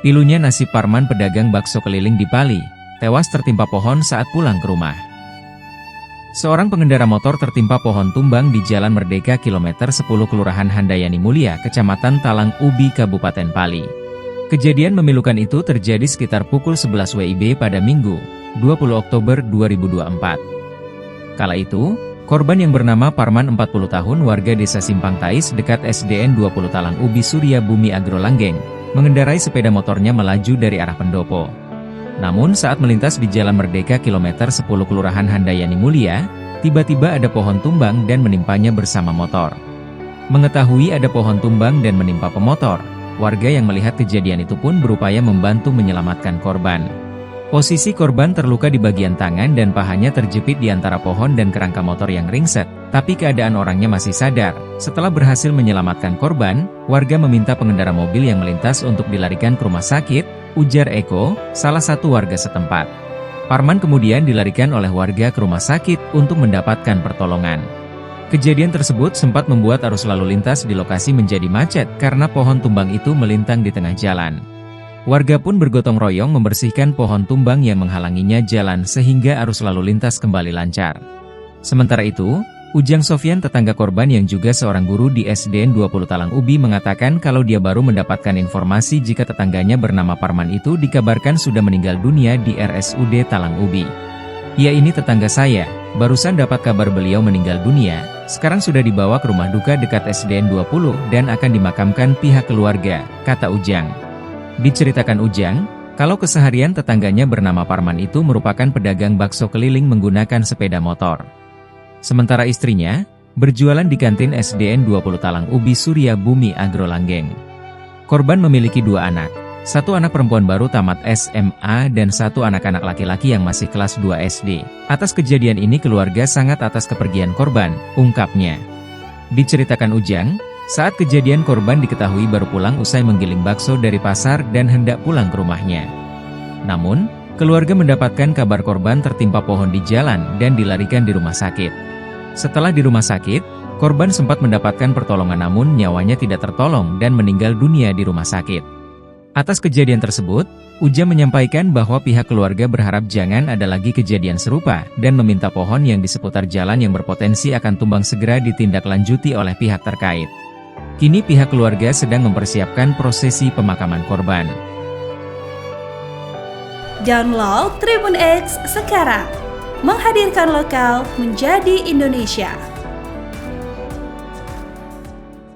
Pilunya nasib Parman pedagang bakso keliling di Pali, tewas tertimpa pohon saat pulang ke rumah. Seorang pengendara motor tertimpa pohon tumbang di Jalan Merdeka kilometer 10 Kelurahan Handayani Mulia, Kecamatan Talang Ubi, Kabupaten Pali. Kejadian memilukan itu terjadi sekitar pukul 11 WIB pada Minggu, 20 Oktober 2024. Kala itu, korban yang bernama Parman 40 tahun warga desa Simpang Tais dekat SDN 20 Talang Ubi Surya Bumi Agro Langgeng, mengendarai sepeda motornya melaju dari arah pendopo. Namun saat melintas di Jalan Merdeka kilometer 10 Kelurahan Handayani Mulia, tiba-tiba ada pohon tumbang dan menimpanya bersama motor. Mengetahui ada pohon tumbang dan menimpa pemotor, warga yang melihat kejadian itu pun berupaya membantu menyelamatkan korban. Posisi korban terluka di bagian tangan dan pahanya terjepit di antara pohon dan kerangka motor yang ringsek, tapi keadaan orangnya masih sadar. Setelah berhasil menyelamatkan korban, warga meminta pengendara mobil yang melintas untuk dilarikan ke rumah sakit, ujar Eko, salah satu warga setempat. Parman kemudian dilarikan oleh warga ke rumah sakit untuk mendapatkan pertolongan. Kejadian tersebut sempat membuat arus lalu lintas di lokasi menjadi macet karena pohon tumbang itu melintang di tengah jalan. Warga pun bergotong royong membersihkan pohon tumbang yang menghalanginya jalan sehingga arus lalu lintas kembali lancar. Sementara itu, Ujang Sofyan, tetangga korban yang juga seorang guru di SDN 20 Talang Ubi, mengatakan kalau dia baru mendapatkan informasi jika tetangganya bernama Parman itu dikabarkan sudah meninggal dunia di RSUD Talang Ubi. "Ya, ini tetangga saya, barusan dapat kabar beliau meninggal dunia, sekarang sudah dibawa ke rumah duka dekat SDN 20 dan akan dimakamkan pihak keluarga," kata Ujang. Diceritakan Ujang, kalau keseharian tetangganya bernama Parman itu merupakan pedagang bakso keliling menggunakan sepeda motor. Sementara istrinya, berjualan di kantin SDN 20 Talang Ubi Surya Bumi Agro Langgeng. Korban memiliki dua anak, satu anak perempuan baru tamat SMA dan satu anak-anak laki-laki yang masih kelas 2 SD. Atas kejadian ini keluarga sangat atas kepergian korban, ungkapnya. Diceritakan Ujang, saat kejadian korban diketahui baru pulang usai menggiling bakso dari pasar dan hendak pulang ke rumahnya. Namun, keluarga mendapatkan kabar korban tertimpa pohon di jalan dan dilarikan di rumah sakit. Setelah di rumah sakit, korban sempat mendapatkan pertolongan namun nyawanya tidak tertolong dan meninggal dunia di rumah sakit. Atas kejadian tersebut, Ujang menyampaikan bahwa pihak keluarga berharap jangan ada lagi kejadian serupa dan meminta pohon yang di seputar jalan yang berpotensi akan tumbang segera ditindaklanjuti oleh pihak terkait. Kini pihak keluarga sedang mempersiapkan prosesi pemakaman korban. Download Tribun X sekarang, menghadirkan lokal menjadi Indonesia.